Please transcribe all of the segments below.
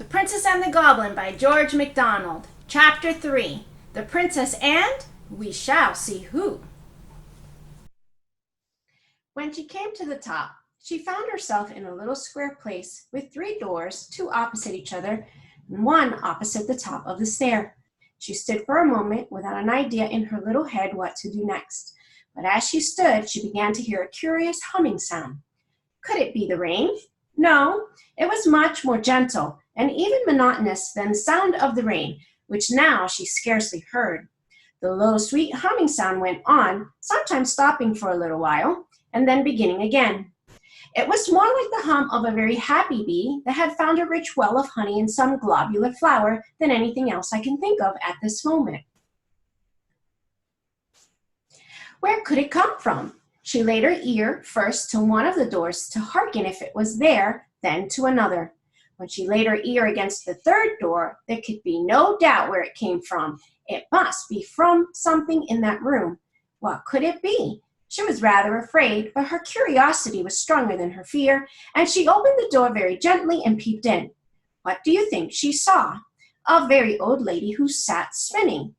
The Princess and the Goblin by George MacDonald. Chapter 3. The Princess and We Shall See Who. When she came to the top, she found herself in a little square place with 3 doors, 2 opposite each other, and 1 opposite the top of the stair. She stood for a moment without an idea in her little head what to do next. But as she stood, she began to hear a curious humming sound. Could it be the rain? No, it was much more gentle and even monotonous than the sound of the rain, which now she scarcely heard. The low, sweet humming sound went on, sometimes stopping for a little while, and then beginning again. It was more like the hum of a very happy bee that had found a rich well of honey in some globular flower than anything else I can think of at this moment. Where could it come from? She laid her ear first to one of the doors to hearken if it was there, then to another. When she laid her ear against the 3rd door, there could be no doubt where it came from. It must be from something in that room. What could it be? She was rather afraid, but her curiosity was stronger than her fear, and she opened the door very gently and peeped in. What do you think she saw? A very old lady who sat spinning.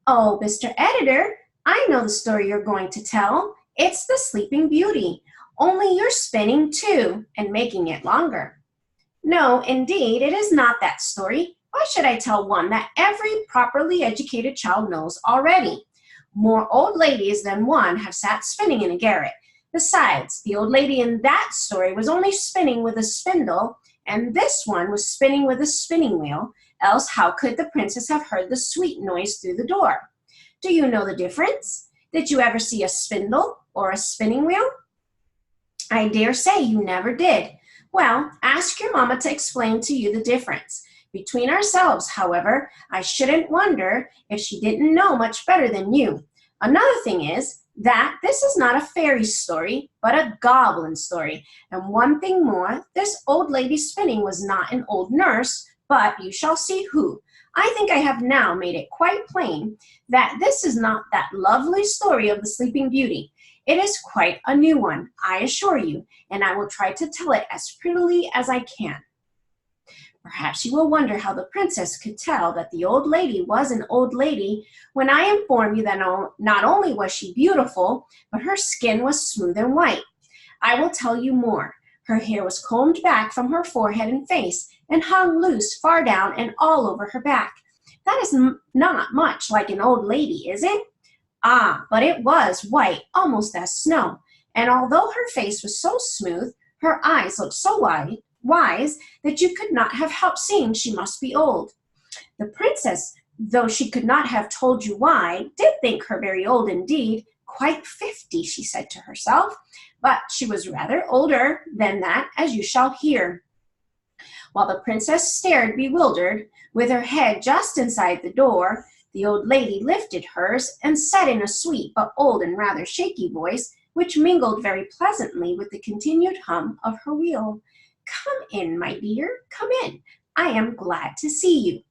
Oh, Mr. Editor, I know the story you're going to tell. It's the Sleeping Beauty, only you're spinning too and making it longer. No, indeed, it is not that story. Why should I tell one that every properly educated child knows already? More old ladies than one have sat spinning in a garret. Besides, the old lady in that story was only spinning with a spindle, and this one was spinning with a spinning wheel, else how could the princess have heard the sweet noise through the door? Do you know the difference? Did you ever see a spindle or a spinning wheel? I dare say you never did. Well, ask your mamma to explain to you the difference. Between ourselves, however, I shouldn't wonder if she didn't know much better than you. Another thing is that this is not a fairy story, but a goblin story. And one thing more, this old lady spinning was not an old nurse, but you shall see who. I think I have now made it quite plain that this is not that lovely story of the Sleeping Beauty. It is quite a new one, I assure you, and I will try to tell it as prettily as I can. Perhaps you will wonder how the princess could tell that the old lady was an old lady when I inform you that not only was she beautiful, but her skin was smooth and white. I will tell you more. Her hair was combed back from her forehead and face and hung loose far down and all over her back. That is not much like an old lady, is it? Ah, but it was white, almost as snow, and although her face was so smooth, her eyes looked so wise that you could not have helped seeing she must be old. The princess, though she could not have told you why, did think her very old indeed, quite 50, she said to herself, but she was rather older than that, as you shall hear. While the princess stared bewildered, with her head just inside the door, the old lady lifted hers and said in a sweet but old and rather shaky voice, which mingled very pleasantly with the continued hum of her wheel, "Come in, my dear, come in. I am glad to see you."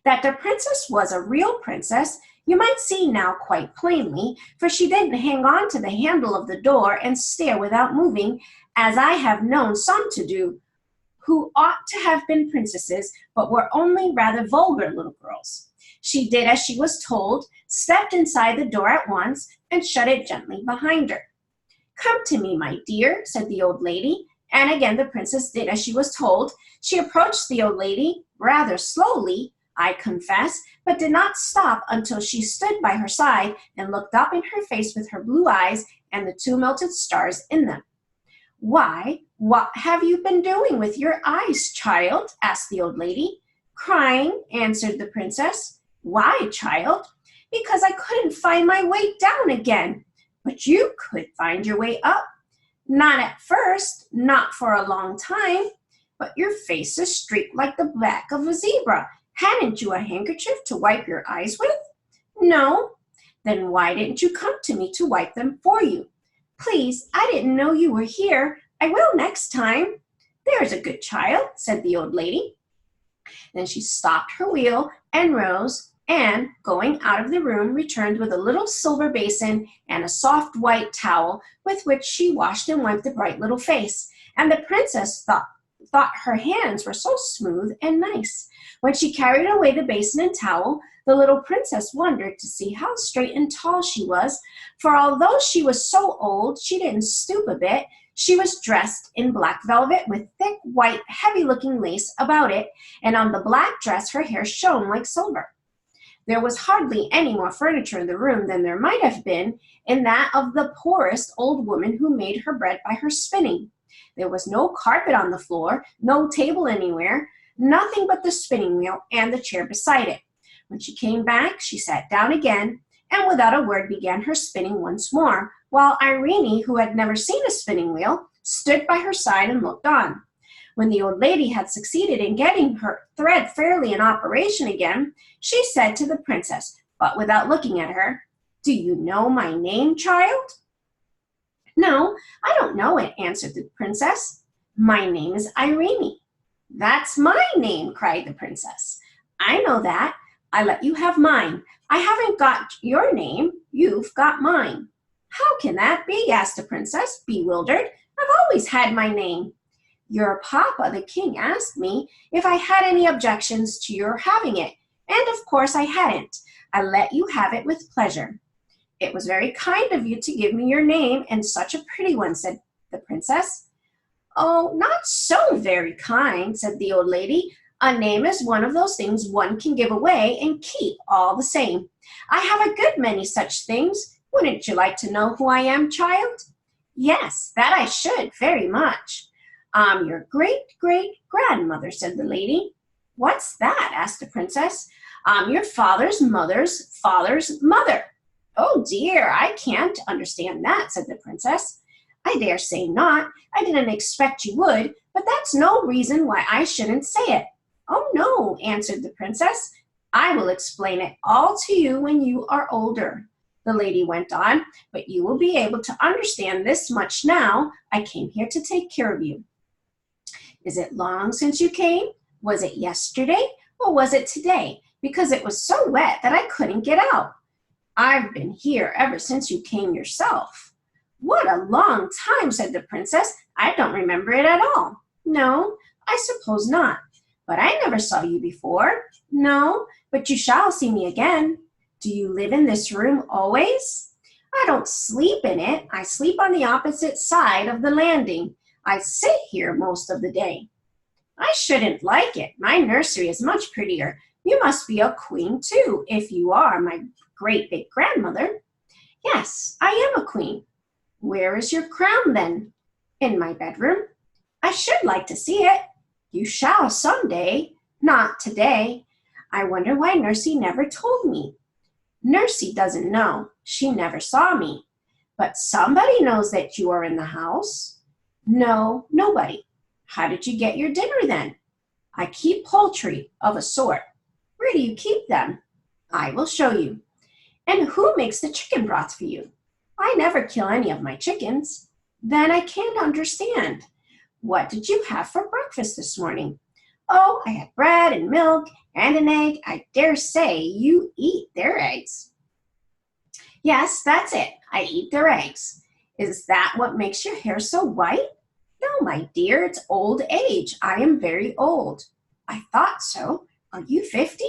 That the princess was a real princess, you might see now quite plainly, for she didn't hang on to the handle of the door and stare without moving, as I have known some to do, who ought to have been princesses, but were only rather vulgar little girls. She did as she was told, stepped inside the door at once, and shut it gently behind her. "Come to me, my dear," said the old lady, and again the princess did as she was told. She approached the old lady, rather slowly, I confess, but did not stop until she stood by her side and looked up in her face with her blue eyes and the 2 melted stars in them. "Why, what have you been doing with your eyes, child?" asked the old lady. "Crying," answered the princess. "Why, child?" "Because I couldn't find my way down again." "But you could find your way up." "Not at first, not for a long time." "But your face is streaked like the back of a zebra. Hadn't you a handkerchief to wipe your eyes with?" "No." "Then why didn't you come to me to wipe them for you?" "Please, I didn't know you were here. I will next time." "There's a good child," said the old lady. Then she stopped her wheel and rose, and, going out of the room, returned with a little silver basin and a soft white towel with which she washed and wiped the bright little face. And the princess thought thought her hands were so smooth and nice. When she carried away the basin and towel, the little princess wondered to see how straight and tall she was, for although she was so old, she didn't stoop a bit. She was dressed in black velvet with thick, white, heavy-looking lace about it, and on the black dress her hair shone like silver. There was hardly any more furniture in the room than there might have been in that of the poorest old woman who made her bread by her spinning. There was no carpet on the floor, no table anywhere, nothing but the spinning wheel and the chair beside it. When she came back, she sat down again, and without a word began her spinning once more, while Irene, who had never seen a spinning wheel, stood by her side and looked on. When the old lady had succeeded in getting her thread fairly in operation again, she said to the princess, but without looking at her, "Do you know my name, child?" "No, I don't know it," answered the princess. "My name is Irene." "That's my name," cried the princess. "I know that. I let you have mine. I haven't got your name. You've got mine." "How can that be?" asked the princess, bewildered. "I've always had my name." "Your papa, the king, asked me if I had any objections to your having it, and of course I hadn't. I let you have it with pleasure." "It was very kind of you to give me your name, and such a pretty one," said the princess. "Oh, not so very kind," said the old lady. "A name is one of those things one can give away and keep all the same. I have a good many such things. Wouldn't you like to know who I am, child?" "Yes, that I should, very much." "I'm your great-great-grandmother," said the lady. "What's that?" asked the princess. "I'm your father's mother's father's mother." "Oh dear, I can't understand that," said the princess. "I dare say not. I didn't expect you would, but that's no reason why I shouldn't say it." "Oh no," answered the princess. "I will explain it all to you when you are older," the lady went on, "but you will be able to understand this much now. I came here to take care of you." "Is it long since you came? Was it yesterday, or was it today? Because it was so wet that I couldn't get out." "I've been here ever since you came yourself." "What a long time," said the princess. "I don't remember it at all." "No, I suppose not. But I never saw you before." "No, but you shall see me again." "Do you live in this room always?" "I don't sleep in it. I sleep on the opposite side of the landing. I sit here most of the day." "I shouldn't like it. My nursery is much prettier. You must be a queen too, if you are my great-great-grandmother." "Yes, I am a queen." "Where is your crown, then?" "In my bedroom." "I should like to see it." "You shall some day." "Not today." "I wonder why Nursey never told me." "Nursey doesn't know. She never saw me." "But somebody knows that you are in the house." "No, nobody." "How did you get your dinner, then?" "I keep poultry of a sort." "Where do you keep them?" "I will show you." "And who makes the chicken broth for you?" "I never kill any of my chickens." "Then I can't understand." "What did you have for breakfast this morning?" "Oh, I had bread and milk and an egg. I dare say you eat their eggs." "Yes, that's it. I eat their eggs." "Is that what makes your hair so white?" "No, my dear, it's old age. I am very old." "I thought so. Are you 50?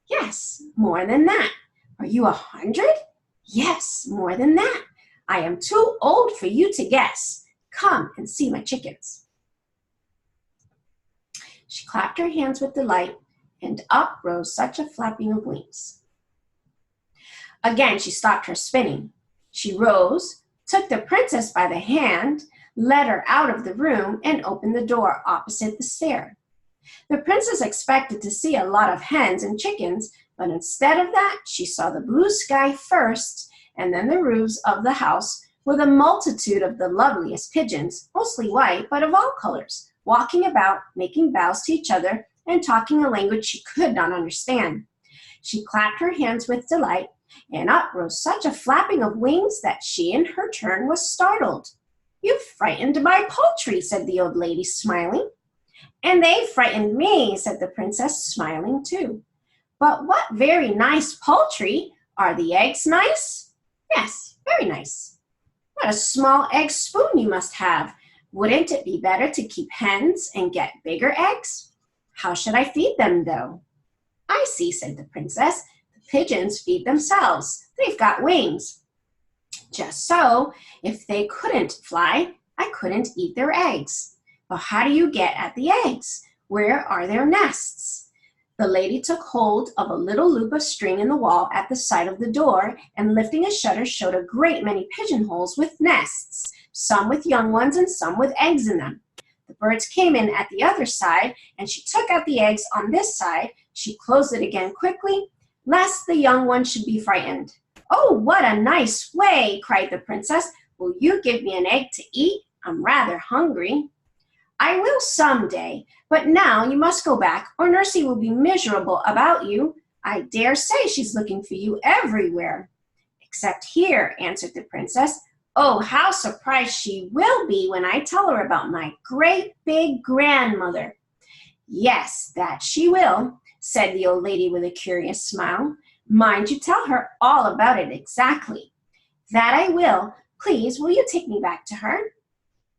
"Yes, more than that." "Are you 100? "Yes, more than that." "I am too old for you to guess. Come and see my chickens." She clapped her hands with delight, and up rose such a flapping of wings. Again she stopped her spinning. She rose, took the princess by the hand, led her out of the room, and opened the door opposite the stair. The princess expected to see a lot of hens and chickens, but instead of that, she saw the blue sky first, and then the roofs of the house with a multitude of the loveliest pigeons, mostly white, but of all colors, walking about, making bows to each other, and talking a language she could not understand. She clapped her hands with delight, and up rose such a flapping of wings that she in her turn was startled. "You've frightened my poultry," said the old lady, smiling. "And they frightened me," said the princess, smiling too. "But what very nice poultry! Are the eggs nice?" "Yes, very nice." "What a small egg spoon you must have! Wouldn't it be better to keep hens and get bigger eggs? How should I feed them, though? I see, said the princess. The pigeons feed themselves. They've got wings. Just so, if they couldn't fly, I couldn't eat their eggs. But how do you get at the eggs? Where are their nests? The lady took hold of a little loop of string in the wall at the side of the door, and lifting a shutter showed a great many pigeonholes with nests, some with young ones and some with eggs in them. The birds came in at the other side, and she took out the eggs on this side. She closed it again quickly, lest the young ones should be frightened. Oh, what a nice way, cried the princess. Will you give me an egg to eat? I'm rather hungry. I will someday, but now you must go back, or Nursey will be miserable about you. I dare say she's looking for you everywhere. Except here, answered the princess. Oh, how surprised she will be when I tell her about my great big grandmother. Yes, that she will, said the old lady with a curious smile. Mind you tell her all about it exactly. That I will. Please, will you take me back to her?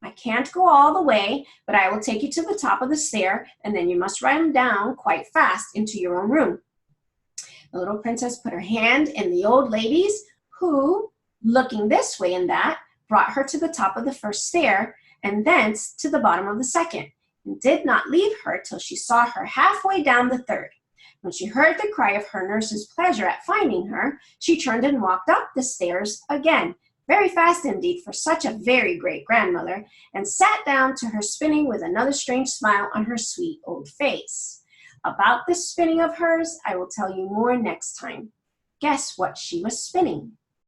I can't go all the way, but I will take you to the top of the stair, and then you must run down quite fast into your own room. The little princess put her hand in the old lady's, who, looking this way and that, brought her to the top of the first stair, and thence to the bottom of the second, and did not leave her till she saw her halfway down the third. When she heard the cry of her nurse's pleasure at finding her, she turned and walked up the stairs again, very fast indeed for such a very great grandmother, and sat down to her spinning with another strange smile on her sweet old face. About this spinning of hers, I will tell you more next time. Guess what she was spinning?